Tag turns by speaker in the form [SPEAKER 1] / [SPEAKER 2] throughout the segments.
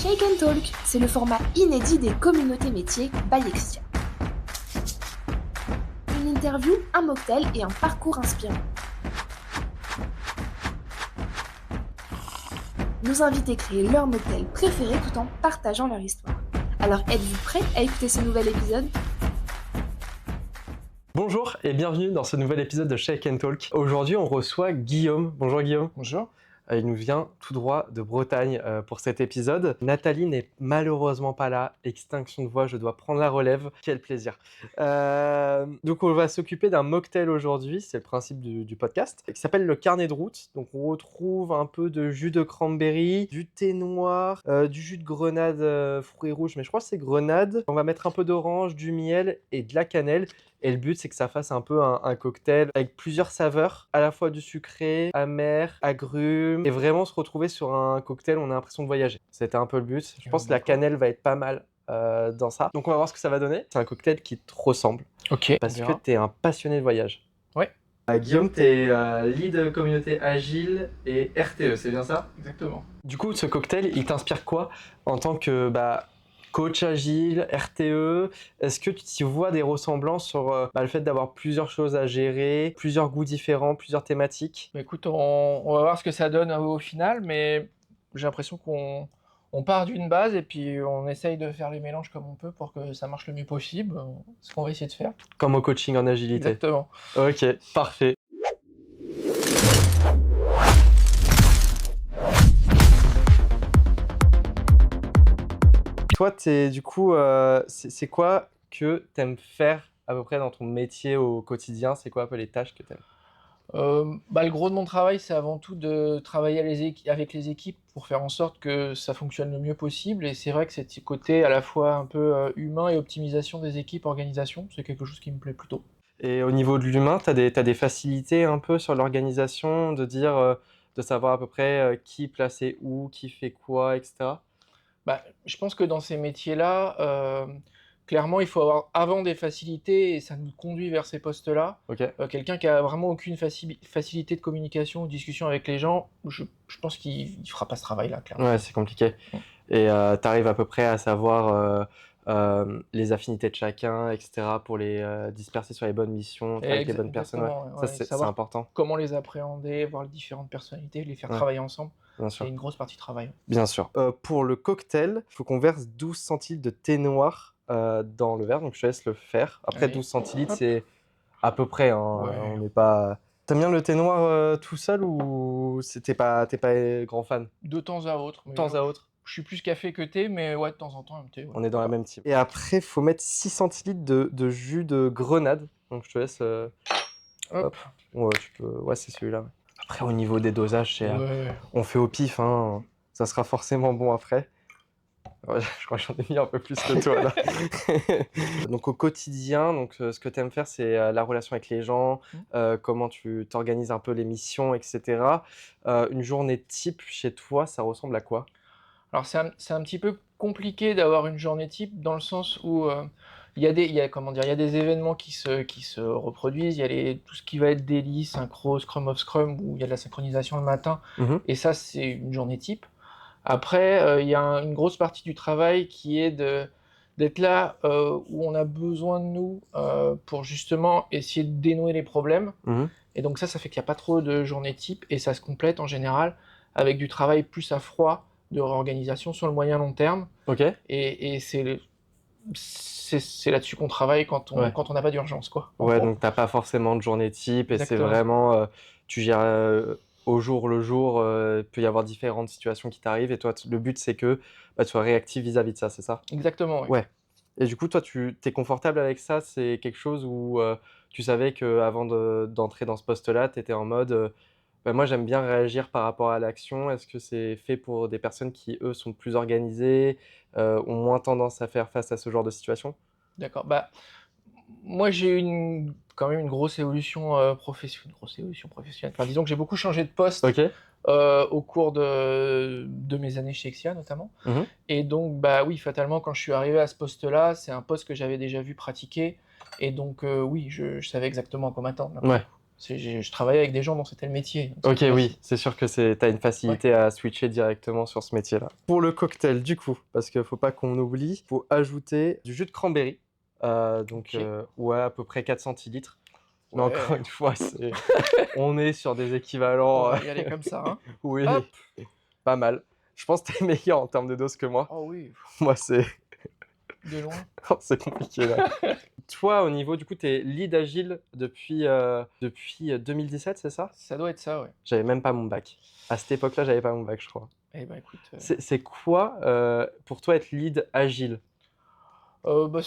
[SPEAKER 1] Shake and Talk, c'est le format inédit des communautés métiers by Exia. Une interview, un mocktail et un parcours inspirant. Nos invités créent leur mocktail préféré tout en partageant leur histoire. Alors êtes-vous prêts à écouter ce nouvel épisode ?
[SPEAKER 2] Bonjour et bienvenue dans ce nouvel épisode de Shake and Talk. Aujourd'hui, on reçoit Guillaume. Bonjour Guillaume.
[SPEAKER 3] Bonjour.
[SPEAKER 2] Il nous vient tout droit de Bretagne pour cet épisode. Nathalie n'est malheureusement pas là. Extinction de voix, je dois prendre la relève. Quel plaisir. Donc on va s'occuper d'un mocktail aujourd'hui, c'est le principe du podcast, qui s'appelle le carnet de route. Donc on retrouve un peu de jus de cranberry, du thé noir, du jus de grenade fruits rouges, mais je crois que c'est grenade. On va mettre un peu d'orange, du miel et de la cannelle. Et le but, c'est que ça fasse un peu un cocktail avec plusieurs saveurs, à la fois du sucré, amer, agrumes, et vraiment se retrouver sur un cocktail où on a l'impression de voyager. C'était un peu le but. Je pense que la cannelle va être pas mal dans ça. Donc on va voir ce que ça va donner. C'est un cocktail qui te ressemble,
[SPEAKER 3] Ok.
[SPEAKER 2] parce que tu es un passionné de voyage.
[SPEAKER 3] Ouais.
[SPEAKER 2] Guillaume, tu es lead communauté agile et RTE, c'est bien ça ?
[SPEAKER 3] Exactement.
[SPEAKER 2] Du coup, ce cocktail, il t'inspire quoi en tant que coach agile, RTE, est-ce que tu vois des ressemblances sur le fait d'avoir plusieurs choses à gérer, plusieurs goûts différents, plusieurs thématiques ?
[SPEAKER 3] Bah, écoute, on va voir ce que ça donne au final, mais j'ai l'impression qu'on part d'une base et puis on essaye de faire les mélanges comme on peut pour que ça marche le mieux possible. Ce qu'on va essayer de faire.
[SPEAKER 2] Comme au coaching en agilité.
[SPEAKER 3] Exactement.
[SPEAKER 2] Ok, parfait. Toi, du coup, c'est quoi que tu aimes faire à peu près dans ton métier au quotidien ? C'est quoi un peu les tâches que tu aimes ?
[SPEAKER 3] Le gros de mon travail, c'est avant tout de travailler avec les équipes pour faire en sorte que ça fonctionne le mieux possible. Et c'est vrai que c'est ce côté à la fois un peu humain et optimisation des équipes, organisation, c'est quelque chose qui me plaît plutôt.
[SPEAKER 2] Et au niveau de l'humain, t'as des facilités un peu sur l'organisation, de dire, de savoir à peu près qui placer où, qui fait quoi, etc.
[SPEAKER 3] Je pense que dans ces métiers-là, clairement, il faut avoir avant des facilités et ça nous conduit vers ces postes-là.
[SPEAKER 2] Ok.
[SPEAKER 3] Quelqu'un qui a vraiment aucune facilité de communication ou de discussion avec les gens, je pense qu'il fera pas ce travail-là, clairement.
[SPEAKER 2] Ouais, c'est compliqué.
[SPEAKER 3] Ouais.
[SPEAKER 2] Et t'arrives à peu près à savoir les affinités de chacun, etc. pour les disperser sur les bonnes missions, avec les bonnes personnes. Ouais.
[SPEAKER 3] Exactement,
[SPEAKER 2] Ça, c'est important.
[SPEAKER 3] comment les appréhender, voir les différentes personnalités, les faire
[SPEAKER 2] Ouais.
[SPEAKER 3] travailler ensemble.
[SPEAKER 2] Bien
[SPEAKER 3] C'est
[SPEAKER 2] sûr.
[SPEAKER 3] une grosse partie de travail.
[SPEAKER 2] Bien sûr. Pour le cocktail, il faut qu'on verse 12 centilitres de thé noir dans le verre, donc je te laisse le faire. Après,
[SPEAKER 3] Allez.
[SPEAKER 2] 12 centilitres,
[SPEAKER 3] Hop.
[SPEAKER 2] c'est à peu près, hein,
[SPEAKER 3] Ouais.
[SPEAKER 2] on n'est pas... T'aimes bien le thé noir tout seul ou t'es pas grand fan ?
[SPEAKER 3] De temps à autre.
[SPEAKER 2] De temps à autre.
[SPEAKER 3] Je suis plus café que thé, mais ouais, de temps en temps, un thé. Ouais.
[SPEAKER 2] On est dans la même team. Et après, il faut mettre 6 centilitres de jus de grenade. Donc je te laisse...
[SPEAKER 3] Hop.
[SPEAKER 2] Ouais, ouais, c'est celui-là. Après, au niveau des dosages,
[SPEAKER 3] Ouais.
[SPEAKER 2] on fait au pif, hein. Ça sera forcément bon après. Ouais, je crois que j'en ai mis un peu plus que toi là. Donc au quotidien, ce que tu aimes faire, c'est la relation avec les gens, comment tu t'organises un peu les missions, etc. Une journée type chez toi, ça ressemble à quoi ?
[SPEAKER 3] Alors c'est un petit peu compliqué d'avoir une journée type dans le sens où il y a des événements qui se reproduisent, il y a tout ce qui va être daily, synchro, scrum of scrum, où il y a de la synchronisation le matin, et ça c'est une journée type. Après, il y a une grosse partie du travail qui est d'être là où on a besoin de nous pour justement essayer de dénouer les problèmes. Et donc ça fait qu'il n'y a pas trop de journées type, et ça se complète en général avec du travail plus à froid, de réorganisation sur le moyen long terme.
[SPEAKER 2] Ok.
[SPEAKER 3] Et c'est là-dessus qu'on travaille quand on n'a pas d'urgence, quoi.
[SPEAKER 2] Ouais, donc t'as pas forcément de journée type, et
[SPEAKER 3] Exactement.
[SPEAKER 2] c'est vraiment tu gères au jour le jour. Il peut y avoir différentes situations qui t'arrivent, et toi le but c'est que tu sois réactif vis-à-vis de ça, c'est ça ?
[SPEAKER 3] Exactement, oui.
[SPEAKER 2] Ouais. Et du coup, toi, tu es confortable avec ça ? C'est quelque chose où tu savais qu'avant d'entrer dans ce poste-là, tu étais en mode moi, j'aime bien réagir par rapport à l'action. Est-ce que c'est fait pour des personnes qui, eux, sont plus organisées, ont moins tendance à faire face à ce genre de situation ?
[SPEAKER 3] D'accord. Moi, j'ai eu quand même une grosse évolution professionnelle. Enfin, disons que j'ai beaucoup changé de poste
[SPEAKER 2] Ok.
[SPEAKER 3] au cours de mes années chez Exia, notamment. Et donc, oui, fatalement, quand je suis arrivé à ce poste-là, c'est un poste que j'avais déjà vu pratiquer. Et donc, oui, je savais exactement à quoi m'attendre.
[SPEAKER 2] Ouais.
[SPEAKER 3] Je travaille avec des gens dont c'était le métier. Donc
[SPEAKER 2] Ok,
[SPEAKER 3] c'était
[SPEAKER 2] oui,
[SPEAKER 3] facile.
[SPEAKER 2] c'est sûr que t'as une facilité à switcher directement sur ce métier-là. Pour le cocktail, du coup, parce qu'il faut pas qu'on oublie, faut ajouter du jus de cranberry, donc
[SPEAKER 3] Ok.
[SPEAKER 2] ouais, à peu près 4 centilitres. Mais encore
[SPEAKER 3] Ouais,
[SPEAKER 2] une fois, on est sur des
[SPEAKER 3] on
[SPEAKER 2] équivalents,
[SPEAKER 3] va y aller comme ça, hein.
[SPEAKER 2] oui,
[SPEAKER 3] Hop!
[SPEAKER 2] pas mal. Je pense que t'es meilleur en termes de dose que moi.
[SPEAKER 3] Oh oui,
[SPEAKER 2] Moi, c'est
[SPEAKER 3] de loin.
[SPEAKER 2] c'est compliqué là. Toi, au niveau, du coup, t'es lead agile depuis 2017, c'est ça?
[SPEAKER 3] Ça doit être ça, ouais.
[SPEAKER 2] J'avais même pas mon bac. À cette époque-là, j'avais pas mon bac, je crois.
[SPEAKER 3] Eh ben, écoute,
[SPEAKER 2] C'est quoi, pour toi, être lead agile?
[SPEAKER 3] bah,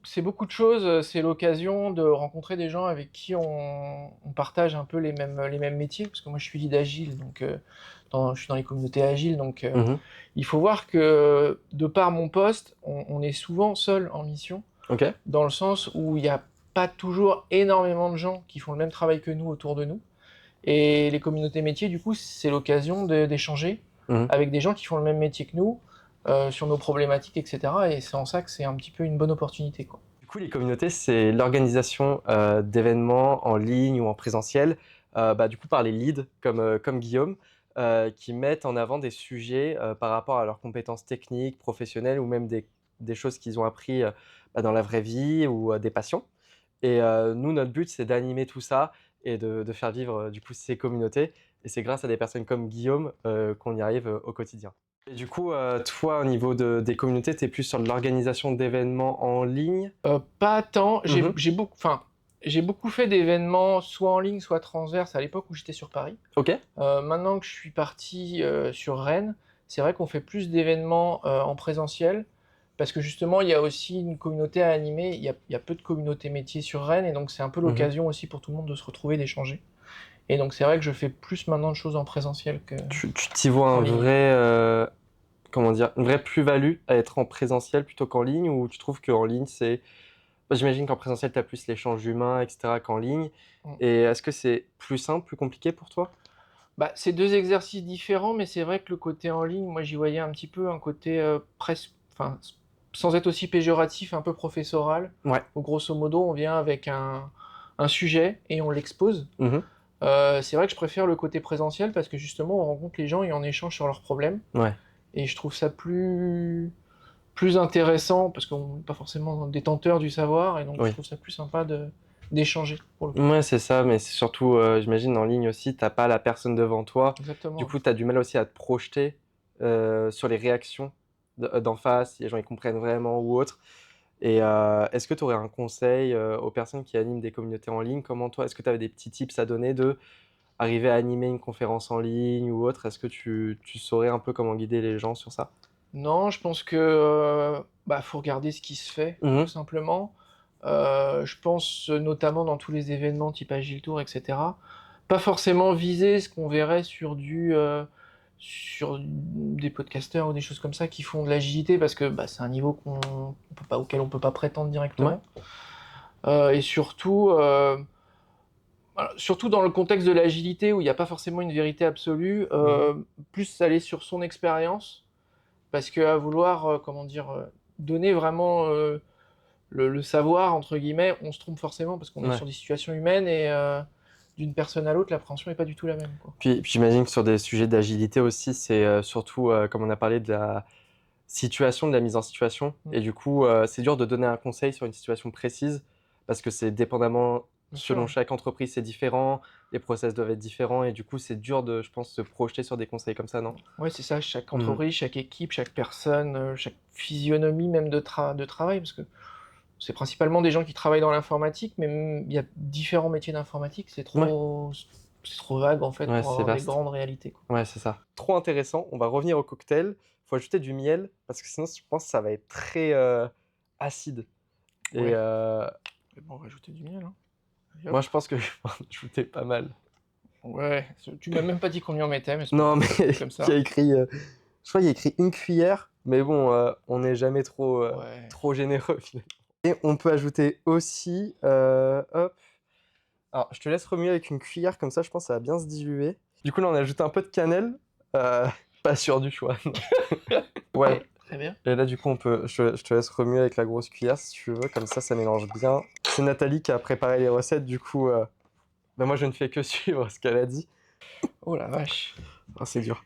[SPEAKER 3] c'est beaucoup de choses, c'est l'occasion de rencontrer des gens avec qui on partage un peu les mêmes métiers, parce que moi je suis lead agile, donc je suis dans les communautés agiles, donc
[SPEAKER 2] Mmh.
[SPEAKER 3] il faut voir que de par mon poste, on est souvent seul en mission,
[SPEAKER 2] OK.
[SPEAKER 3] dans le sens où il n'y a pas toujours énormément de gens qui font le même travail que nous autour de nous. Et les communautés métiers, du coup, c'est l'occasion d'échanger
[SPEAKER 2] Mmh.
[SPEAKER 3] avec des gens qui font le même métier que nous, sur nos problématiques, etc. Et c'est en ça que c'est un petit peu une bonne opportunité, quoi.
[SPEAKER 2] Du coup, les communautés, c'est l'organisation, d'événements en ligne ou en présentiel, bah, du coup, par les leads comme Guillaume, qui mettent en avant des sujets, par rapport à leurs compétences techniques, professionnelles ou même des choses qu'ils ont appris, bah, dans la vraie vie ou, des passions. Et nous, notre but, c'est d'animer tout ça et de faire vivre, du coup, ces communautés. Et c'est grâce à des personnes comme Guillaume, qu'on y arrive, au quotidien. Et du coup, toi, au niveau des communautés, tu es plus sur de l'organisation d'événements en ligne?
[SPEAKER 3] Pas tant.
[SPEAKER 2] Mmh.
[SPEAKER 3] J'ai beaucoup fait d'événements, soit en ligne, soit transverses, à l'époque où j'étais sur Paris.
[SPEAKER 2] OK.
[SPEAKER 3] Maintenant que je suis parti sur Rennes, c'est vrai qu'on fait plus d'événements en présentiel, parce que justement, il y a aussi une communauté à animer. Il y a peu de communautés métiers sur Rennes, et donc c'est un peu
[SPEAKER 2] Mmh.
[SPEAKER 3] l'occasion aussi pour tout le monde de se retrouver, d'échanger. Et donc c'est vrai que je fais plus maintenant de choses en présentiel que
[SPEAKER 2] Tu t'y vois
[SPEAKER 3] en
[SPEAKER 2] un
[SPEAKER 3] ligne.
[SPEAKER 2] vrai, comment dire? Une vraie plus-value à être en présentiel plutôt qu'en ligne? Ou tu trouves qu'en ligne, bah, j'imagine qu'en présentiel, tu as plus l'échange humain et cetera qu'en ligne.
[SPEAKER 3] Mm.
[SPEAKER 2] Et est-ce que c'est plus simple, plus compliqué pour toi?
[SPEAKER 3] Bah, c'est deux exercices différents, mais c'est vrai que le côté en ligne, moi j'y voyais un petit peu un côté presque, enfin, sans être aussi péjoratif, un peu professoral,
[SPEAKER 2] Ouais.
[SPEAKER 3] où grosso modo on vient avec un sujet et on l'expose.
[SPEAKER 2] Mmh.
[SPEAKER 3] C'est vrai que je préfère le côté présentiel parce que justement on rencontre les gens et on échange sur leurs problèmes.
[SPEAKER 2] Ouais.
[SPEAKER 3] Et je trouve ça plus intéressant parce qu'on n'est pas forcément détenteur du savoir, et donc
[SPEAKER 2] Oui.
[SPEAKER 3] je trouve ça plus sympa d'échanger pour le coup.
[SPEAKER 2] Ouais, c'est ça, mais c'est surtout, j'imagine en ligne aussi, tu pas la personne devant toi. Du
[SPEAKER 3] Exactement.
[SPEAKER 2] coup, tu as du mal aussi à te projeter, sur les réactions d'en face, si les gens ils comprennent vraiment ou autre. Et est-ce que tu aurais un conseil, aux personnes qui animent des communautés en ligne? Comment toi est-ce que tu avais des petits tips à donner de arriver à animer une conférence en ligne ou autre? Est-ce que tu saurais un peu comment guider les gens sur ça?
[SPEAKER 3] Non, je pense que bah, faut regarder ce qui se fait, tout
[SPEAKER 2] Mmh.
[SPEAKER 3] simplement. Je pense notamment dans tous les événements type Agile Tour, etc. Pas forcément viser ce qu'on verrait sur des podcasteurs ou des choses comme ça qui font de l'agilité, parce que bah, c'est un niveau auquel on peut pas prétendre directement. Et surtout, voilà, surtout dans le contexte de l'agilité où il n'y a pas forcément une vérité absolue, plus aller sur son expérience, parce qu'à vouloir, comment dire, donner vraiment le savoir, entre guillemets, on se trompe forcément parce qu'on est
[SPEAKER 2] Ouais.
[SPEAKER 3] sur des situations humaines, et d'une personne à l'autre, l'appréhension n'est pas du tout la même, quoi.
[SPEAKER 2] Puis j'imagine que sur des sujets d'agilité aussi, c'est, surtout, comme on a parlé de la situation, de la mise en situation.
[SPEAKER 3] Mm.
[SPEAKER 2] Et du coup, c'est dur de donner un conseil sur une situation précise parce que c'est dépendamment
[SPEAKER 3] Bien
[SPEAKER 2] selon
[SPEAKER 3] sûr.
[SPEAKER 2] chaque entreprise, c'est différent, les process doivent être différents et du coup, c'est dur de, je pense, se projeter sur des conseils comme ça, non?
[SPEAKER 3] Ouais, c'est ça, chaque
[SPEAKER 2] Mmh.
[SPEAKER 3] entreprise, chaque équipe, chaque personne, chaque physionomie même de travail, parce que c'est principalement des gens qui travaillent dans l'informatique, mais il y a différents métiers d'informatique, c'est trop vague en fait
[SPEAKER 2] Ouais,
[SPEAKER 3] pour
[SPEAKER 2] c'est
[SPEAKER 3] avoir des
[SPEAKER 2] vaste.
[SPEAKER 3] grandes réalités, quoi.
[SPEAKER 2] Ouais, c'est ça. Trop intéressant. On va revenir au cocktail. Faut ajouter du miel parce que sinon, je pense que ça va être très, acide et
[SPEAKER 3] Ouais. Mais bon, on va ajouter du miel, hein. Allez, hop.
[SPEAKER 2] moi, je pense que je vais en ajouter pas mal.
[SPEAKER 3] Ouais, tu m'as même pas dit combien on mettait, mais c'est
[SPEAKER 2] Non, mais
[SPEAKER 3] comme ça.
[SPEAKER 2] il y a écrit, je crois qu'il y a écrit 1 cuillère, mais bon, on n'est jamais trop,
[SPEAKER 3] Ouais.
[SPEAKER 2] trop généreux finalement. Et on peut ajouter aussi, hop, alors je te laisse remuer avec une cuillère comme ça, je pense que ça va bien se diluer. Du coup là, on a ajouté un peu de cannelle, pas sûr du choix, non. Ouais,
[SPEAKER 3] Très bien.
[SPEAKER 2] et là du coup je te laisse remuer avec la grosse cuillère si tu veux, comme ça mélange bien. C'est Nathalie qui a préparé les recettes, du coup, Bah, moi, je ne fais que suivre ce qu'elle a dit.
[SPEAKER 3] Oh la vache.
[SPEAKER 2] Ah, c'est dur.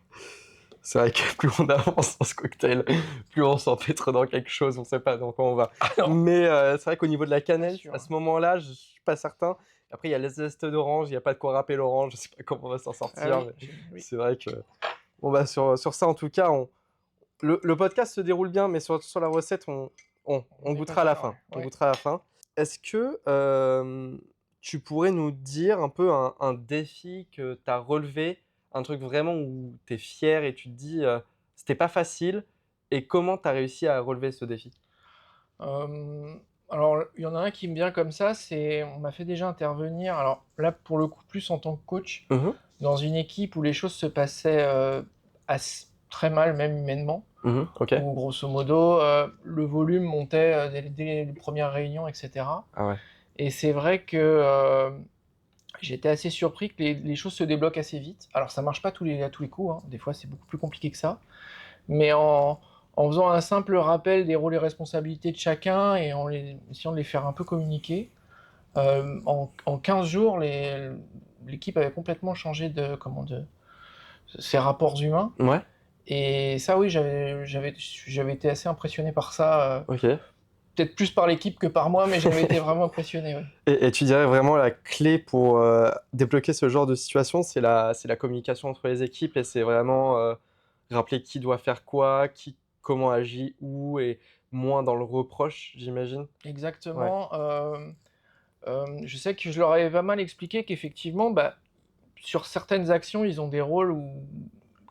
[SPEAKER 2] C'est vrai que plus on avance dans ce cocktail, plus on s'empêtre dans quelque chose, on sait pas dans quoi on va.
[SPEAKER 3] non.
[SPEAKER 2] Mais c'est vrai qu'au niveau de la cannelle,
[SPEAKER 3] sûr.
[SPEAKER 2] à ce moment-là, je suis pas certain. Après, il y a les zestes d'orange, il n'y a pas de quoi râper l'orange, je sais pas comment on va s'en sortir.
[SPEAKER 3] Ah oui,
[SPEAKER 2] Mais
[SPEAKER 3] oui.
[SPEAKER 2] c'est vrai que bon, bah, sur ça, en tout cas, le podcast se déroule bien, mais sur la recette, on
[SPEAKER 3] On est
[SPEAKER 2] goûtera
[SPEAKER 3] pas
[SPEAKER 2] à la
[SPEAKER 3] sûr,
[SPEAKER 2] fin.
[SPEAKER 3] ouais.
[SPEAKER 2] On
[SPEAKER 3] Ouais.
[SPEAKER 2] goûtera à la fin. Est-ce que tu pourrais nous dire un peu un défi que tu as relevé, un truc vraiment où tu es fier et tu te dis c'était pas facile, et comment tu as réussi à relever ce défi?
[SPEAKER 3] Alors, il y en a un qui me vient comme ça, c'est on m'a fait déjà intervenir, alors là, pour le coup, plus en tant que coach,
[SPEAKER 2] Mhm,
[SPEAKER 3] dans une équipe où les choses se passaient, très mal, même humainement,
[SPEAKER 2] mhm, ok.
[SPEAKER 3] où grosso modo, le volume montait, dès les premières réunions et cetera.
[SPEAKER 2] Ah ouais.
[SPEAKER 3] Et c'est vrai que, j'étais assez surpris que les choses se débloquent assez vite. Alors ça marche pas à tous les coups, hein, des fois c'est beaucoup plus compliqué que ça. Mais en faisant un simple rappel des rôles et responsabilités de chacun et essayant de les faire un peu communiquer, en 15 jours, l'équipe avait complètement changé de ses rapports humains.
[SPEAKER 2] Ouais,
[SPEAKER 3] Et ça, oui, j'avais été assez impressionné par ça.
[SPEAKER 2] ok.
[SPEAKER 3] Peut-être plus par l'équipe que par moi, mais j'avais été vraiment impressionné. Ouais.
[SPEAKER 2] Et tu dirais vraiment la clé pour débloquer ce genre de situation, c'est la communication entre les équipes, et c'est vraiment rappeler qui doit faire quoi, qui comment agit où, et moins dans le reproche, j'imagine. Ouais.
[SPEAKER 3] Exactement. Je sais que je leur avais pas mal expliqué qu'effectivement, bah, sur certaines actions, ils ont des rôles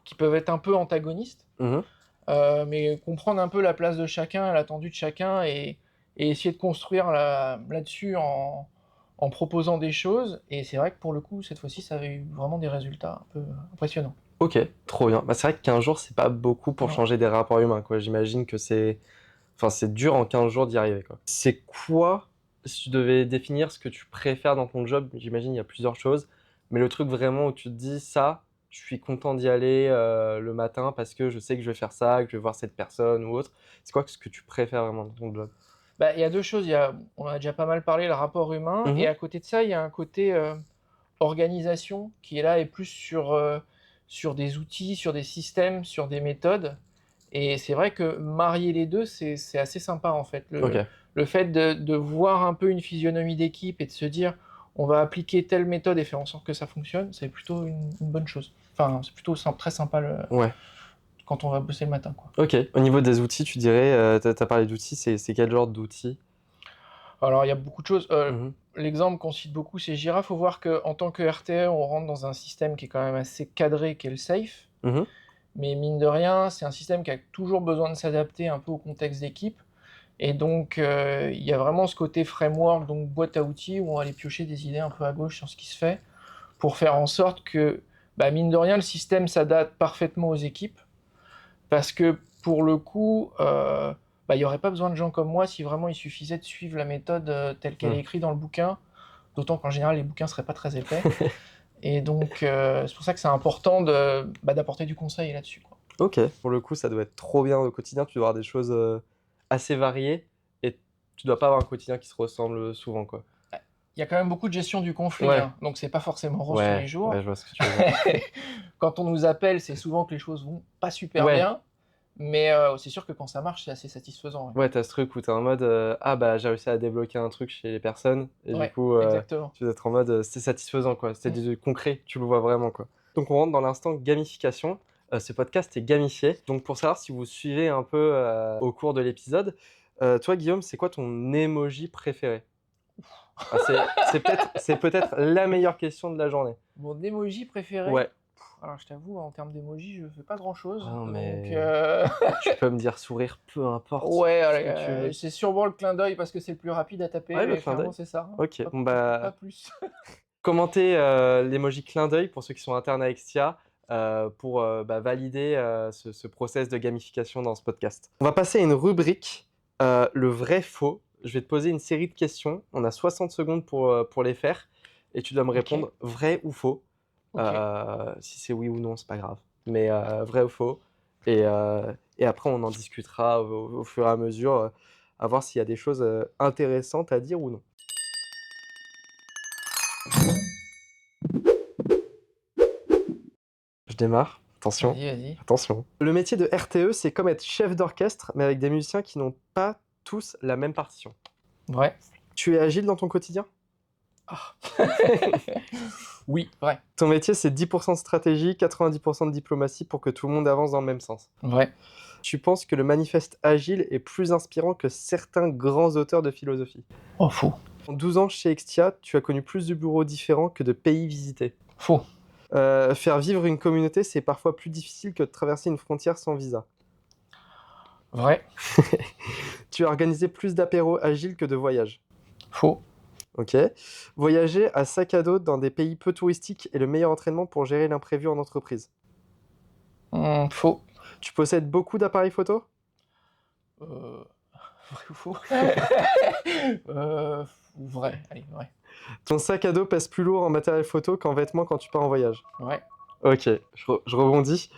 [SPEAKER 3] qui peuvent être un peu antagonistes,
[SPEAKER 2] Mhm.
[SPEAKER 3] mais comprendre un peu la place de chacun, l'attendu de chacun, et essayer de construire là-dessus en proposant des choses. Et c'est vrai que pour le coup, cette fois-ci, ça avait eu vraiment des résultats un peu impressionnants.
[SPEAKER 2] Ok, trop bien. Bah, c'est vrai que 15 jours, c'est pas beaucoup pour
[SPEAKER 3] Non.
[SPEAKER 2] changer des rapports humains, quoi. J'imagine que enfin, c'est dur en 15 jours d'y arriver, quoi. C'est quoi, si tu devais définir ce que tu préfères dans ton job, j'imagine il y a plusieurs choses, mais le truc vraiment où tu te dis ça, je suis content d'y aller le matin parce que je sais que je vais faire ça, que je vais voir cette personne ou autre. C'est quoi ce que tu préfères vraiment dans ton job?
[SPEAKER 3] Bah, il y a deux choses. On en a déjà pas mal parlé, le rapport humain, et
[SPEAKER 2] Mhm,
[SPEAKER 3] à côté de ça, il y a un côté organisation qui est là et plus sur des outils, sur des systèmes, sur des méthodes. Et c'est vrai que marier les deux, c'est assez sympa en fait.
[SPEAKER 2] ok.
[SPEAKER 3] Le fait de voir un peu une physionomie d'équipe et de se dire on va appliquer telle méthode et faire en sorte que ça fonctionne, c'est plutôt une bonne chose. Enfin, c'est plutôt très sympa
[SPEAKER 2] Ouais.
[SPEAKER 3] quand on va bosser le matin, quoi.
[SPEAKER 2] Ok. Au niveau des outils, tu dirais, t'as parlé d'outils, c'est quel genre d'outils?
[SPEAKER 3] Alors, il y a beaucoup de choses.
[SPEAKER 2] Mhm,
[SPEAKER 3] L'exemple qu'on cite beaucoup, c'est Jira. Il faut voir qu'en tant que RTE, on rentre dans un système qui est quand même assez cadré, qui est le SAFe.
[SPEAKER 2] mhm,
[SPEAKER 3] Mais mine de rien, c'est un système qui a toujours besoin de s'adapter un peu au contexte d'équipe. Et donc, il y a vraiment ce côté framework, donc boîte à outils, où on va aller piocher des idées un peu à gauche sur ce qui se fait, pour faire en sorte que, bah, mine de rien, le système s'adapte parfaitement aux équipes. Parce que pour le coup, bah, il n'y aurait pas besoin de gens comme moi si vraiment il suffisait de suivre la méthode telle qu'elle est
[SPEAKER 2] mhm.
[SPEAKER 3] écrite dans le bouquin. D'autant qu'en général, les bouquins ne seraient pas très épais. Et donc, c'est pour ça que c'est important d'apporter du conseil là-dessus, quoi.
[SPEAKER 2] Ok, pour le coup, ça doit être trop bien au quotidien. Tu dois avoir des choses assez variées, et tu dois pas avoir un quotidien qui se ressemble souvent, quoi.
[SPEAKER 3] Il y a quand même beaucoup de gestion du conflit,
[SPEAKER 2] Ouais,
[SPEAKER 3] hein, donc c'est pas forcément rose tous les
[SPEAKER 2] ouais,
[SPEAKER 3] jours.
[SPEAKER 2] ouais, je vois ce que tu veux dire.
[SPEAKER 3] Quand on nous appelle, c'est souvent que les choses vont pas super
[SPEAKER 2] Ouais,
[SPEAKER 3] bien, mais c'est sûr que quand ça marche, c'est assez satisfaisant.
[SPEAKER 2] ouais, t'as ce truc où t'es en mode ah bah j'ai réussi à débloquer un truc chez les personnes, et
[SPEAKER 3] Ouais,
[SPEAKER 2] du
[SPEAKER 3] ouais,
[SPEAKER 2] coup
[SPEAKER 3] exactement.
[SPEAKER 2] tu dois être en mode c'est satisfaisant, quoi. C'est
[SPEAKER 3] Mm.
[SPEAKER 2] du concret, tu le vois vraiment, quoi. Donc on rentre dans l'instant gamification. Ce podcast est gamifié. Donc pour savoir si vous suivez un peu au cours de l'épisode, toi Guillaume, c'est quoi ton emoji préféré? Ah, c'est peut-être la meilleure question de la journée.
[SPEAKER 3] Mon emoji préféré?
[SPEAKER 2] Ouais.
[SPEAKER 3] Alors je t'avoue, en termes d'emoji, je fais pas grand-chose,
[SPEAKER 2] Ah non,
[SPEAKER 3] donc
[SPEAKER 2] mais tu peux me dire sourire, peu importe
[SPEAKER 3] ouais,
[SPEAKER 2] ce
[SPEAKER 3] allez,
[SPEAKER 2] que tu veux.
[SPEAKER 3] c'est sûrement le clin d'œil parce que c'est le plus rapide à taper,
[SPEAKER 2] Ouais, le
[SPEAKER 3] mais
[SPEAKER 2] clin
[SPEAKER 3] clairement
[SPEAKER 2] d'œil.
[SPEAKER 3] c'est ça, hein.
[SPEAKER 2] Ok,
[SPEAKER 3] Pas
[SPEAKER 2] bon
[SPEAKER 3] pas
[SPEAKER 2] bah
[SPEAKER 3] plus.
[SPEAKER 2] commentez l'emoji clin d'œil pour ceux qui sont internes à Extia pour bah, valider ce process de gamification dans ce podcast. On va passer à une rubrique, le vrai faux. Je vais te poser une série de questions. On a 60 secondes pour les faire, et tu dois me
[SPEAKER 3] OK,
[SPEAKER 2] répondre vrai ou faux.
[SPEAKER 3] OK.
[SPEAKER 2] Si c'est oui ou non, c'est pas grave. Mais vrai ou faux. Et après, on en discutera au fur et à mesure, à voir s'il y a des choses intéressantes à dire ou non. Je démarre. Attention.
[SPEAKER 3] Vas-y.
[SPEAKER 2] Attention. Le métier de RTE, c'est comme être chef d'orchestre, mais avec des musiciens qui n'ont pas tous la même partition.
[SPEAKER 3] Vrai.
[SPEAKER 2] Tu es agile dans ton quotidien?
[SPEAKER 3] Oui, vrai.
[SPEAKER 2] Ton métier, c'est 10% de stratégie, 90% de diplomatie pour que tout le monde avance dans le même sens.
[SPEAKER 3] Vrai.
[SPEAKER 2] Tu penses que le manifeste agile est plus inspirant que certains grands auteurs de philosophie?
[SPEAKER 3] Oh, faux.
[SPEAKER 2] En 12 ans chez Extia, tu as connu plus de bureaux différents que de pays visités.
[SPEAKER 3] Faux.
[SPEAKER 2] Faire vivre une communauté, c'est parfois plus difficile que de traverser une frontière sans visa.
[SPEAKER 3] Vrai.
[SPEAKER 2] Tu as organisé plus d'apéros agiles que de voyages.
[SPEAKER 3] Faux.
[SPEAKER 2] Ok. Voyager à sac à dos dans des pays peu touristiques est le meilleur entraînement pour gérer l'imprévu en entreprise.
[SPEAKER 3] Faux.
[SPEAKER 2] Tu possèdes beaucoup d'appareils photo?
[SPEAKER 3] Vrai ou faux? Vrai. Allez, vrai.
[SPEAKER 2] Ton sac à dos pèse plus lourd en matériel photo qu'en vêtements quand tu pars en voyage.
[SPEAKER 3] Ouais.
[SPEAKER 2] Ok, je rebondis.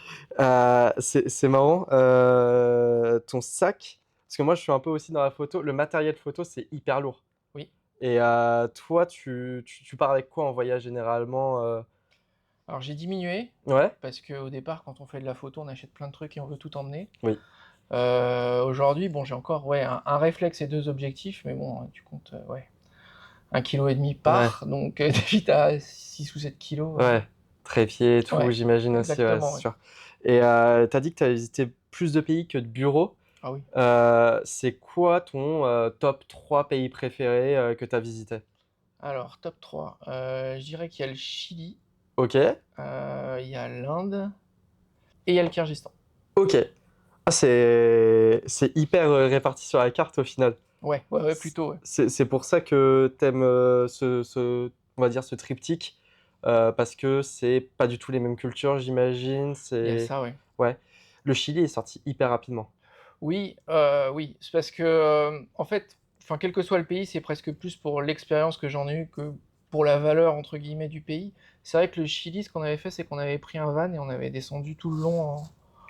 [SPEAKER 2] C'est marrant. Ton sac, parce que moi je suis un peu aussi dans la photo, le matériel photo c'est hyper lourd.
[SPEAKER 3] Oui.
[SPEAKER 2] Et toi, tu pars avec quoi en voyage généralement
[SPEAKER 3] Alors j'ai diminué
[SPEAKER 2] Ouais,
[SPEAKER 3] parce qu'au départ, quand on fait de la photo, on achète plein de trucs et on veut tout emmener.
[SPEAKER 2] oui.
[SPEAKER 3] Aujourd'hui, bon, j'ai encore un réflexe et 2 objectifs, mais bon, tu comptes 1,5 kg par, donc vite à 6 ou 7 kilos.
[SPEAKER 2] Ouais, trépied et tout,
[SPEAKER 3] Ouais,
[SPEAKER 2] j'imagine aussi, ouais,
[SPEAKER 3] exactement,
[SPEAKER 2] c'est
[SPEAKER 3] ouais.
[SPEAKER 2] sûr. Et t'as dit que t'as visité plus de pays que de bureaux.
[SPEAKER 3] Ah oui.
[SPEAKER 2] C'est quoi ton top 3 pays préférés que t'as visité?
[SPEAKER 3] Alors, top 3. Je dirais qu'il y a le Chili,
[SPEAKER 2] Ok,
[SPEAKER 3] il y a l'Inde et il y a le Kyrgyzstan.
[SPEAKER 2] ok. Ah, c'est hyper réparti sur la carte au final.
[SPEAKER 3] Ouais, plutôt, ouais.
[SPEAKER 2] C'est pour ça que t'aimes on va dire ce triptyque, parce que c'est pas du tout les mêmes cultures, j'imagine.
[SPEAKER 3] Il y a
[SPEAKER 2] C'est
[SPEAKER 3] ça, ouais.
[SPEAKER 2] ouais. Le Chili est sorti hyper rapidement.
[SPEAKER 3] Oui, c'est parce que, en fait, enfin, quel que soit le pays, c'est presque plus pour l'expérience que j'en ai eue que pour la valeur, entre guillemets, du pays. C'est vrai que le Chili, ce qu'on avait fait, c'est qu'on avait pris un van et on avait descendu tout le long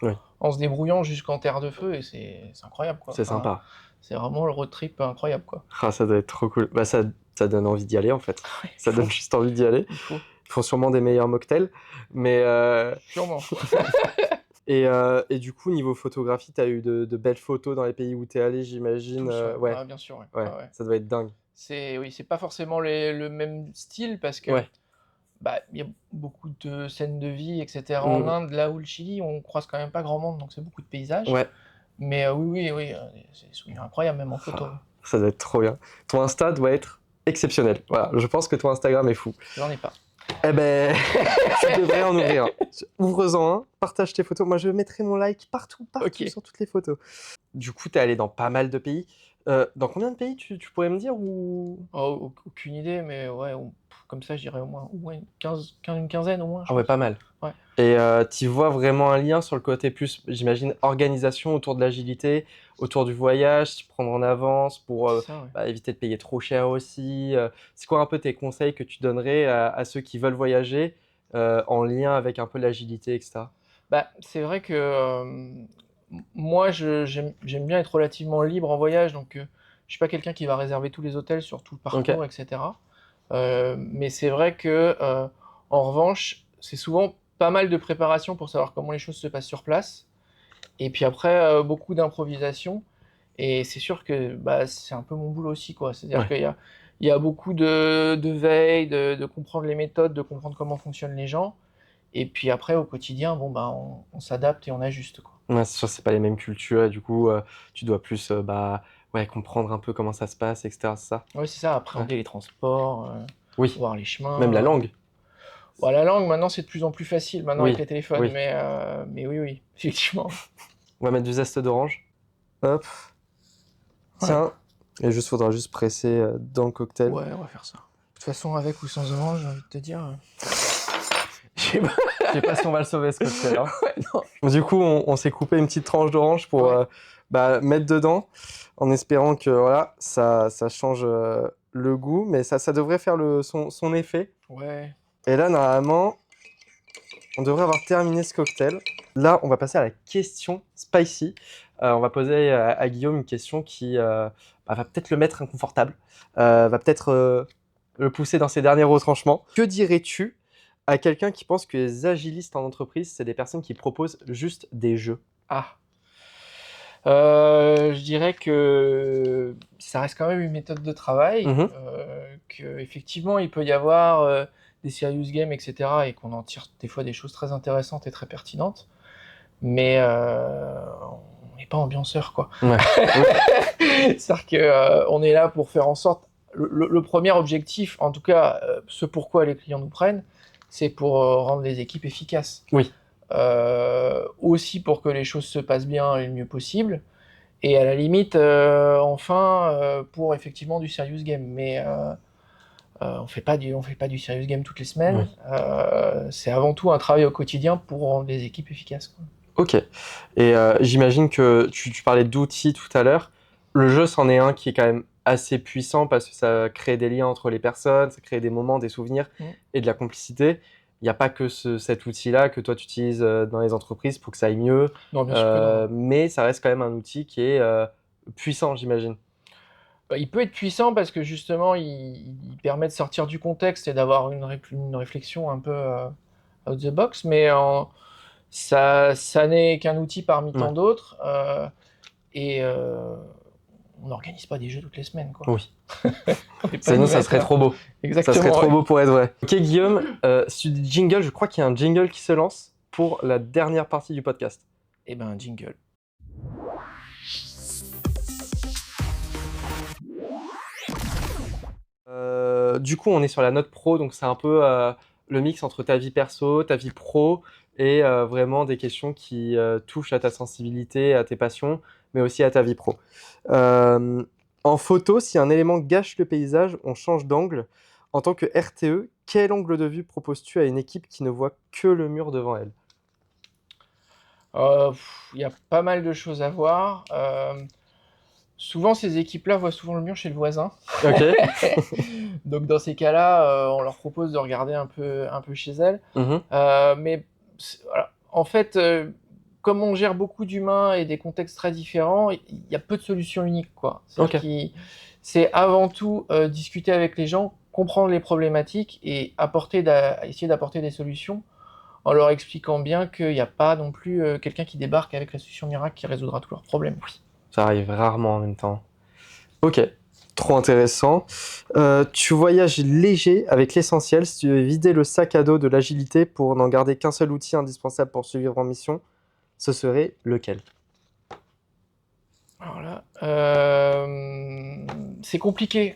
[SPEAKER 2] Oui,
[SPEAKER 3] en se débrouillant jusqu'en terre de feu et c'est incroyable, quoi.
[SPEAKER 2] c'est
[SPEAKER 3] Enfin,
[SPEAKER 2] sympa.
[SPEAKER 3] c'est vraiment le road trip incroyable, quoi.
[SPEAKER 2] Ah, ça doit être trop cool. Bah, ça donne envie d'y aller en fait.
[SPEAKER 3] Ouais,
[SPEAKER 2] Ça donne juste envie d'y aller.
[SPEAKER 3] il faut,
[SPEAKER 2] Ils font sûrement des meilleurs mocktails. Mais
[SPEAKER 3] sûrement.
[SPEAKER 2] et du coup, niveau photographie, t'as eu de belles photos dans les pays où t'es allé, j'imagine.
[SPEAKER 3] Tous,
[SPEAKER 2] Ouais,
[SPEAKER 3] Ah, bien sûr, ouais.
[SPEAKER 2] ouais,
[SPEAKER 3] Ouais.
[SPEAKER 2] ça doit être dingue.
[SPEAKER 3] Oui, c'est pas forcément le même style parce que
[SPEAKER 2] Ouais.
[SPEAKER 3] bah, il y a beaucoup de scènes de vie, etc. En Inde, là où le Chili, on croise quand même pas grand monde, donc c'est beaucoup de paysages.
[SPEAKER 2] Ouais.
[SPEAKER 3] Mais oui, c'est des souvenirs incroyables, même en photo.
[SPEAKER 2] Ah, ça doit être trop bien. Ton Insta doit être exceptionnel. Voilà, je pense que ton Instagram est fou.
[SPEAKER 3] J'en ai pas.
[SPEAKER 2] Eh ben, tu devrais en ouvrir un. Ouvre-en un, partage tes photos. Moi, je mettrai mon like partout
[SPEAKER 3] Ok.
[SPEAKER 2] sur toutes les photos. Du coup, t'es allé dans pas mal de pays. Dans combien de pays tu pourrais me dire ou...
[SPEAKER 3] Oh, aucune idée, mais ouais, comme ça, je dirais au moins une quinzaine au moins.
[SPEAKER 2] Ah ouais, pas mal.
[SPEAKER 3] Ouais.
[SPEAKER 2] Et tu vois vraiment un lien sur le côté plus, j'imagine, organisation autour de l'agilité, autour du voyage, s'y prendre en avance pour
[SPEAKER 3] C'est ça, ouais.
[SPEAKER 2] éviter de payer trop cher aussi. C'est quoi un peu tes conseils que tu donnerais à ceux qui veulent voyager en lien avec un peu l'agilité, etc.
[SPEAKER 3] Bah, c'est vrai que moi, j'aime bien être relativement libre en voyage, donc je suis pas quelqu'un qui va réserver tous les hôtels sur tout le parcours, etc. Mais c'est vrai que, en revanche, c'est souvent pas mal de préparation pour savoir comment les choses se passent sur place. Et puis après, beaucoup d'improvisation. Et c'est sûr que bah, c'est un peu mon boulot aussi, quoi. C'est-à-dire
[SPEAKER 2] Ouais.
[SPEAKER 3] qu'il y a beaucoup de veille, de comprendre les méthodes, de comprendre comment fonctionnent les gens. Et puis après, au quotidien, bon, bah, on s'adapte et on ajuste, quoi.
[SPEAKER 2] Ouais, c'est sûr, c'est pas les mêmes cultures et du coup, tu dois plus comprendre un peu comment ça se passe, etc. C'est ça?
[SPEAKER 3] Oui, c'est ça, appréhender les transports,
[SPEAKER 2] Oui,
[SPEAKER 3] voir les chemins.
[SPEAKER 2] même la langue.
[SPEAKER 3] Bon, la langue, maintenant, c'est de plus en plus facile, maintenant,
[SPEAKER 2] Oui,
[SPEAKER 3] avec les téléphones.
[SPEAKER 2] oui.
[SPEAKER 3] Mais oui, effectivement.
[SPEAKER 2] On va mettre du zeste d'orange. Hop. Tiens. Et juste, faudra juste presser dans le cocktail.
[SPEAKER 3] Ouais, on va faire ça. De toute façon, avec ou sans orange, j'ai envie de te dire.
[SPEAKER 2] Je sais pas si on va le sauver ce cocktail. Hein.
[SPEAKER 3] Ouais, non.
[SPEAKER 2] Du coup, on s'est coupé une petite tranche d'orange pour mettre dedans, en espérant que voilà, ça change le goût, mais ça devrait faire son effet.
[SPEAKER 3] Ouais.
[SPEAKER 2] Et là, normalement, on devrait avoir terminé ce cocktail. Là, on va passer à la question spicy. On va poser à Guillaume une question qui va peut-être le mettre inconfortable, va peut-être le pousser dans ses derniers retranchements. Que dirais-tu à quelqu'un qui pense que les agilistes en entreprise, c'est des personnes qui proposent juste des jeux.
[SPEAKER 3] Ah. Je dirais que ça reste quand même une méthode de travail,
[SPEAKER 2] Mhm.
[SPEAKER 3] qu'effectivement il peut y avoir des serious games, etc., et qu'on en tire des fois des choses très intéressantes et très pertinentes, mais on n'est pas ambianceur, quoi.
[SPEAKER 2] Ouais.
[SPEAKER 3] C'est-à-dire que on est là pour faire en sorte. Le premier objectif, en tout cas, ce pourquoi les clients nous prennent, c'est pour rendre les équipes efficaces.
[SPEAKER 2] Oui.
[SPEAKER 3] Aussi pour que les choses se passent bien et le mieux possible, et à la limite, enfin, pour effectivement du serious game. Mais on fait pas du serious game toutes les semaines. C'est avant tout un travail au quotidien pour rendre les équipes efficaces, quoi.
[SPEAKER 2] Ok. Et j'imagine que tu parlais d'outils tout à l'heure. Le jeu, c'en est un qui est quand même assez puissant parce que ça crée des liens entre les personnes, ça crée des moments, des souvenirs et de la complicité. Il n'y a pas que cet outil-là que toi tu utilises dans les entreprises pour que ça aille mieux,
[SPEAKER 3] Non, bien sûr que non.
[SPEAKER 2] mais ça reste quand même un outil qui est puissant, j'imagine.
[SPEAKER 3] Il peut être puissant parce que justement, il permet de sortir du contexte et d'avoir une réflexion un peu out the box, mais ça n'est qu'un outil parmi tant
[SPEAKER 2] Ouais.
[SPEAKER 3] d'autres, et on n'organise pas des jeux toutes les semaines, quoi.
[SPEAKER 2] Oui.
[SPEAKER 3] On est pas
[SPEAKER 2] Sinon,
[SPEAKER 3] une
[SPEAKER 2] ça serait
[SPEAKER 3] bête, hein.
[SPEAKER 2] trop beau.
[SPEAKER 3] Exactement.
[SPEAKER 2] Ça serait trop
[SPEAKER 3] ouais.
[SPEAKER 2] beau pour être vrai. Ok, Guillaume, sur du jingle, je crois qu'il y a un jingle qui se lance pour la dernière partie du podcast.
[SPEAKER 3] Eh ben, jingle.
[SPEAKER 2] Du coup, on est sur la note pro, donc c'est un peu le mix entre ta vie perso, ta vie pro, et vraiment des questions qui touchent à ta sensibilité, à tes passions, mais aussi à ta vie pro. En photo, si un élément gâche le paysage, on change d'angle. En tant que RTE, quel angle de vue proposes-tu à une équipe qui ne voit que le mur devant elle?
[SPEAKER 3] Il y a pas mal de choses à voir. Souvent, ces équipes-là voient souvent le mur chez le voisin.
[SPEAKER 2] Ok.
[SPEAKER 3] Donc, dans ces cas-là, on leur propose de regarder un peu chez elles.
[SPEAKER 2] Mhm.
[SPEAKER 3] Mais voilà. En fait, comme on gère beaucoup d'humains et des contextes très différents, il y a peu de solutions uniques, quoi. C'est-à-dire c'est avant tout discuter avec les gens, comprendre les problématiques et essayer d'apporter des solutions en leur expliquant bien qu'il n'y a pas non plus quelqu'un qui débarque avec la solution miracle qui résoudra tous leurs problèmes. Oui.
[SPEAKER 2] Ça arrive rarement en même temps. Ok, trop intéressant. Tu voyages léger avec l'essentiel. Si tu veux vider le sac à dos de l'agilité pour n'en garder qu'un seul outil indispensable pour survivre en mission, ce serait lequel?
[SPEAKER 3] Alors là, c'est compliqué.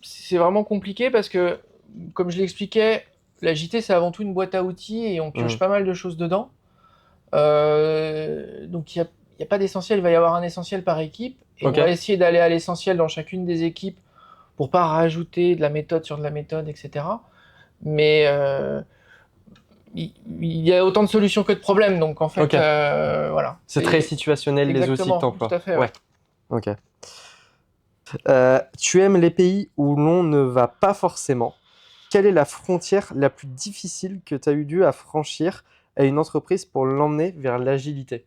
[SPEAKER 3] C'est vraiment compliqué parce que, comme je l'expliquais, l'agilité c'est avant tout une boîte à outils et on pioche pas mal de choses dedans. Donc il n'y a pas d'essentiel, il va y avoir un essentiel par équipe. Et on va essayer d'aller à l'essentiel dans chacune des équipes pour pas rajouter de la méthode sur de la méthode, etc. Mais il y a autant de solutions que de problèmes, donc en fait, voilà.
[SPEAKER 2] C'est très situationnel les outils que tu emploies.
[SPEAKER 3] Tout à fait.
[SPEAKER 2] Ouais. Ok. Tu aimes les pays où l'on ne va pas forcément. Quelle est la frontière la plus difficile que tu as eu dû à franchir à une entreprise pour l'emmener vers l'agilité?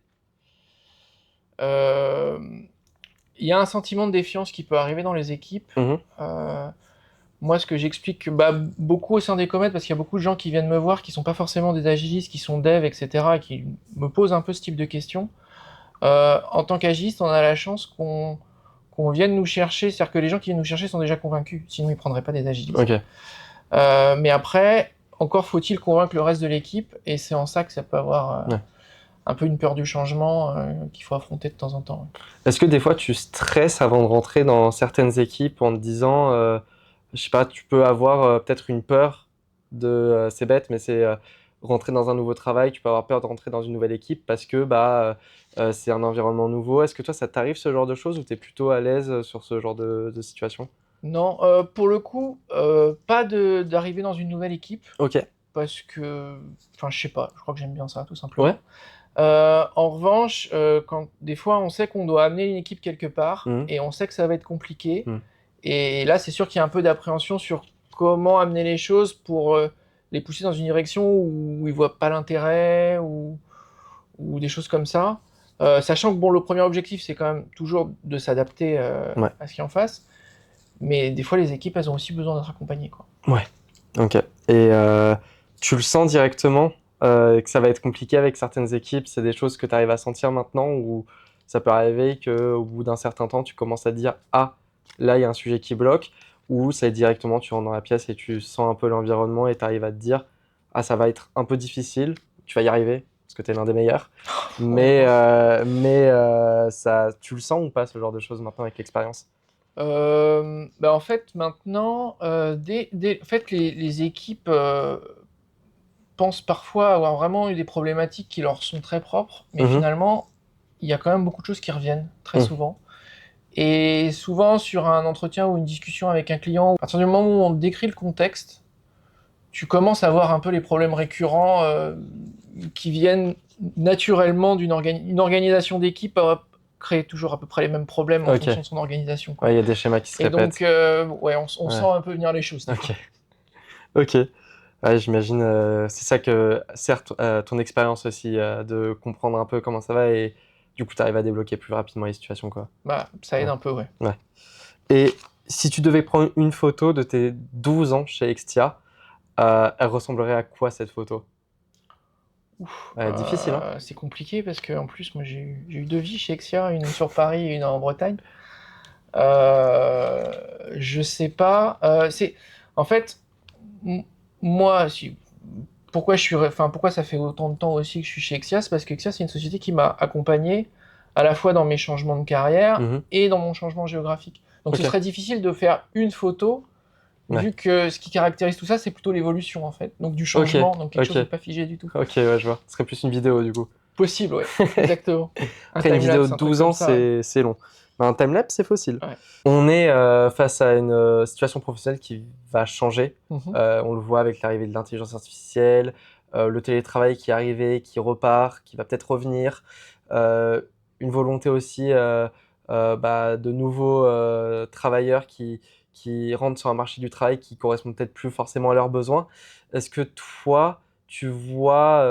[SPEAKER 3] Il y a un sentiment de défiance qui peut arriver dans les équipes. Moi, ce que j'explique beaucoup au sein des comètes, parce qu'il y a beaucoup de gens qui viennent me voir, qui sont pas forcément des agilistes, qui sont devs, etc., et qui me posent un peu ce type de questions. En tant qu'agiliste, on a la chance qu'on vienne nous chercher, c'est-à-dire que les gens qui viennent nous chercher sont déjà convaincus, sinon ils prendraient pas des agilistes. Mais après, encore faut-il convaincre le reste de l'équipe, et c'est en ça que ça peut avoir un peu une peur du changement qu'il faut affronter de temps en temps.
[SPEAKER 2] Est-ce que des fois tu stresses avant de rentrer dans certaines équipes en te disant, je sais pas, tu peux avoir peut-être une peur de, c'est bête, mais c'est rentrer dans un nouveau travail, tu peux avoir peur de rentrer dans une nouvelle équipe parce que c'est un environnement nouveau. Est-ce que toi, ça t'arrive ce genre de choses ou tu es plutôt à l'aise sur ce genre de situation?
[SPEAKER 3] Non, pour le coup, pas d'arriver dans une nouvelle équipe.
[SPEAKER 2] Ok.
[SPEAKER 3] Parce que, enfin, je sais pas, je crois que j'aime bien ça, tout simplement.
[SPEAKER 2] Ouais.
[SPEAKER 3] En revanche, quand des fois on sait qu'on doit amener une équipe quelque part et on sait que ça va être compliqué, et là c'est sûr qu'il y a un peu d'appréhension sur comment amener les choses pour les pousser dans une direction où ils voient pas l'intérêt ou des choses comme ça. Sachant que bon, le premier objectif c'est quand même toujours de s'adapter à ce qu'il y a en face, mais des fois les équipes elles ont aussi besoin d'être accompagnées, quoi.
[SPEAKER 2] Ouais. Ok. Et Tu le sens directement que ça va être compliqué avec certaines équipes? C'est des choses que tu arrives à sentir maintenant ou ça peut arriver qu'au bout d'un certain temps, tu commences à te dire ah, là, il y a un sujet qui bloque, ou c'est directement, tu rentres dans la pièce et tu sens un peu l'environnement et tu arrives à te dire ah, ça va être un peu difficile, tu vas y arriver parce que tu es l'un des meilleurs, mais ça, tu le sens ou pas ce genre de choses maintenant avec l'expérience?
[SPEAKER 3] En fait, maintenant, en fait, les équipes pensent parfois avoir vraiment eu des problématiques qui leur sont très propres, mais
[SPEAKER 2] Mhm.
[SPEAKER 3] finalement, il y a quand même beaucoup de choses qui reviennent très
[SPEAKER 2] Mhm.
[SPEAKER 3] souvent. Et souvent, sur un entretien ou une discussion avec un client, à partir du moment où on décrit le contexte, tu commences à voir un peu les problèmes récurrents qui viennent naturellement une organisation d'équipe crée toujours à peu près les mêmes problèmes en
[SPEAKER 2] Ok.
[SPEAKER 3] fonction de son organisation, quoi.
[SPEAKER 2] Ouais, il y a des schémas qui se
[SPEAKER 3] Et
[SPEAKER 2] répètent.
[SPEAKER 3] donc, ouais, on
[SPEAKER 2] Ouais.
[SPEAKER 3] sent un peu venir les choses, des fois.
[SPEAKER 2] Ok. Ok. Ouais, j'imagine, c'est ça que, certes, ton expérience aussi, de comprendre un peu comment ça va et du coup, tu arrives à débloquer plus rapidement les situations, quoi.
[SPEAKER 3] Bah, ça aide
[SPEAKER 2] Ouais.
[SPEAKER 3] un peu, ouais.
[SPEAKER 2] Ouais. Et si tu devais prendre une photo de tes 12 ans chez Extia, elle ressemblerait à quoi cette photo? Difficile, hein?
[SPEAKER 3] C'est compliqué parce que en plus, moi, j'ai eu 2 vies chez Exia, une sur Paris et une en Bretagne. Je sais pas. En fait, m- moi, pourquoi ça fait autant de temps aussi que je suis chez Exia, c'est parce que Exia, c'est une société qui m'a accompagné à la fois dans mes changements de carrière
[SPEAKER 2] Mhm.
[SPEAKER 3] et dans mon changement géographique. Donc, ce
[SPEAKER 2] Ok.
[SPEAKER 3] serait difficile de faire une photo,
[SPEAKER 2] Ouais.
[SPEAKER 3] vu que ce qui caractérise tout ça, c'est plutôt l'évolution, en fait. Donc, du changement, donc quelque chose de pas figé du tout.
[SPEAKER 2] Ok, ouais, je vois. Ce serait plus une vidéo, du coup.
[SPEAKER 3] Possible, ouais, exactement. Un
[SPEAKER 2] Après, une vidéo
[SPEAKER 3] timelapse,
[SPEAKER 2] de
[SPEAKER 3] un truc
[SPEAKER 2] 12
[SPEAKER 3] comme
[SPEAKER 2] ans,
[SPEAKER 3] ça, ouais.
[SPEAKER 2] c'est long. Mais un timelapse, c'est facile.
[SPEAKER 3] Ouais.
[SPEAKER 2] On est face à une situation professionnelle qui va changer.
[SPEAKER 3] Mhm.
[SPEAKER 2] On le voit avec l'arrivée de l'intelligence artificielle, le télétravail qui est arrivé, qui repart, qui va peut-être revenir. Euh, une volonté aussi de nouveaux travailleurs qui rentrent sur un marché du travail qui correspond peut-être plus forcément à leurs besoins. Est-ce que toi, tu vois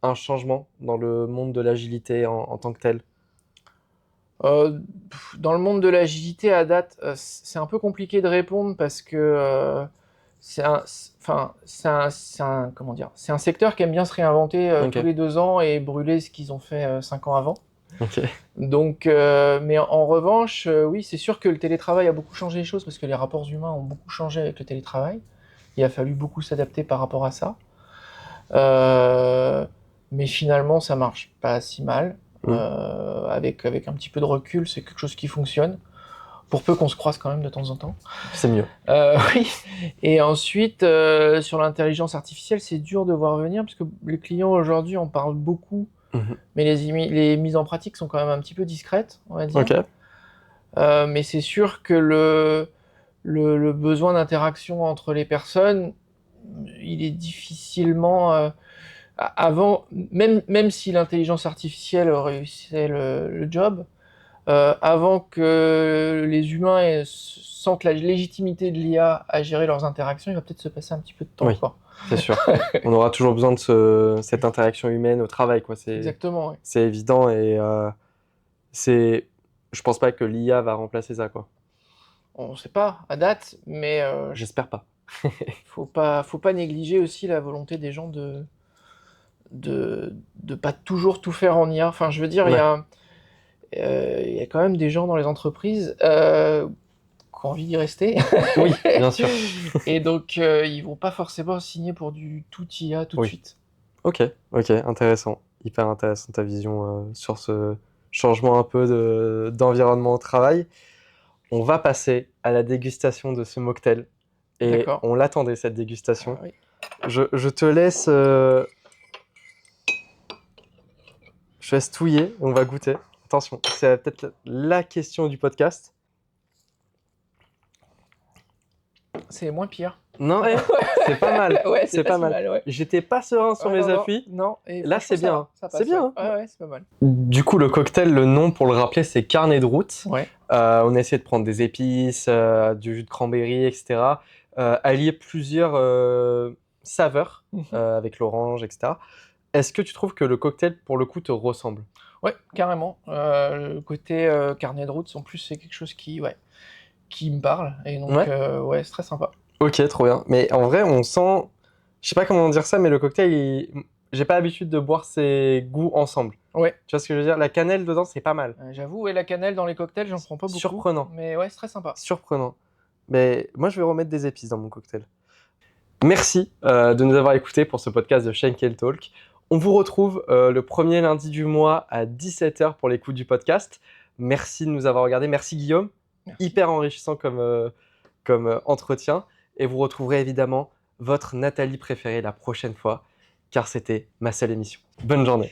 [SPEAKER 2] un changement dans le monde de l'agilité en tant que tel?
[SPEAKER 3] Dans le monde de l'agilité à date, c'est un peu compliqué de répondre parce que comment dire, c'est un secteur qui aime bien se réinventer
[SPEAKER 2] Ok.
[SPEAKER 3] tous les 2 ans et brûler ce qu'ils ont fait 5 ans avant.
[SPEAKER 2] Ok.
[SPEAKER 3] Donc, mais en revanche, oui, c'est sûr que le télétravail a beaucoup changé les choses parce que les rapports humains ont beaucoup changé avec le télétravail. Il a fallu beaucoup s'adapter par rapport à ça. Mais finalement, ça marche pas si mal. Avec un petit peu de recul, c'est quelque chose qui fonctionne. Pour peu qu'on se croise quand même de temps en temps.
[SPEAKER 2] C'est mieux.
[SPEAKER 3] Oui. Et ensuite, sur l'intelligence artificielle, c'est dur de voir venir parce que les clients aujourd'hui en parlent beaucoup, mais les mises en pratique sont quand même un petit peu discrètes, on va dire.
[SPEAKER 2] Ok.
[SPEAKER 3] Mais c'est sûr que le besoin d'interaction entre les personnes, il est difficilement avant, même si l'intelligence artificielle réussissait le job, avant que les humains sentent la légitimité de l'IA à gérer leurs interactions, il va peut-être se passer un petit peu de temps
[SPEAKER 2] Oui.
[SPEAKER 3] encore.
[SPEAKER 2] C'est sûr. On aura toujours besoin de cette interaction humaine au travail, quoi.
[SPEAKER 3] Exactement, ouais.
[SPEAKER 2] C'est évident et je pense pas que l'IA va remplacer ça, quoi.
[SPEAKER 3] On ne sait pas à date, mais
[SPEAKER 2] J'espère pas.
[SPEAKER 3] faut pas négliger aussi la volonté des gens de pas toujours tout faire en IA. Enfin, je veux dire,
[SPEAKER 2] Ouais.
[SPEAKER 3] il y a quand même des gens dans les entreprises qui ont envie d'y rester.
[SPEAKER 2] Oui, bien sûr.
[SPEAKER 3] Et donc, ils vont pas forcément signer pour du tout IA tout de suite.
[SPEAKER 2] Ok, intéressant. Hyper intéressant ta vision sur ce changement un peu d'environnement au travail. On va passer à la dégustation de ce mocktail. Et
[SPEAKER 3] D'accord.
[SPEAKER 2] on l'attendait, cette dégustation.
[SPEAKER 3] Ah oui.
[SPEAKER 2] Je te laisse touiller, on va goûter. Attention, c'est peut-être la question du podcast.
[SPEAKER 3] C'est moins pire.
[SPEAKER 2] Non, c'est pas mal.
[SPEAKER 3] Ouais,
[SPEAKER 2] C'est pas
[SPEAKER 3] si
[SPEAKER 2] mal.
[SPEAKER 3] ouais.
[SPEAKER 2] J'étais pas serein sur
[SPEAKER 3] Ouais,
[SPEAKER 2] mes
[SPEAKER 3] non,
[SPEAKER 2] appuis.
[SPEAKER 3] Non, et
[SPEAKER 2] Là, c'est bien.
[SPEAKER 3] ça passe,
[SPEAKER 2] C'est bien,
[SPEAKER 3] ouais.
[SPEAKER 2] hein.
[SPEAKER 3] Ouais, c'est pas mal.
[SPEAKER 2] Du coup, le cocktail, le nom, pour le rappeler, c'est Carnet de route.
[SPEAKER 3] Ouais.
[SPEAKER 2] On a essayé de prendre des épices, du jus de cranberry, etc. Allier plusieurs saveurs avec l'orange, etc. Est-ce que tu trouves que le cocktail, pour le coup, te ressemble?
[SPEAKER 3] Ouais, carrément. Le côté carnet de route, en plus, c'est quelque chose qui me parle. Et donc,
[SPEAKER 2] Ouais.
[SPEAKER 3] ouais, c'est très sympa.
[SPEAKER 2] Ok, trop bien. Mais en vrai, on sent Je sais pas comment dire ça, mais le cocktail, j'ai pas l'habitude de boire ces goûts ensemble.
[SPEAKER 3] Ouais,
[SPEAKER 2] Tu vois ce que je veux dire? La cannelle dedans, c'est pas mal.
[SPEAKER 3] j'avoue, et la cannelle dans les cocktails, j'en prends pas beaucoup.
[SPEAKER 2] Surprenant.
[SPEAKER 3] Mais ouais, c'est très sympa.
[SPEAKER 2] Surprenant. Mais moi, je vais remettre des épices dans mon cocktail. Merci de nous avoir écoutés pour ce podcast de Schenkel Talk. On vous retrouve le premier lundi du mois à 17h pour l'écoute du podcast. Merci de nous avoir regardés. Merci Guillaume.
[SPEAKER 3] Merci.
[SPEAKER 2] Hyper enrichissant comme entretien. Et vous retrouverez évidemment votre Nathalie préférée la prochaine fois, car c'était ma seule émission. Bonne journée.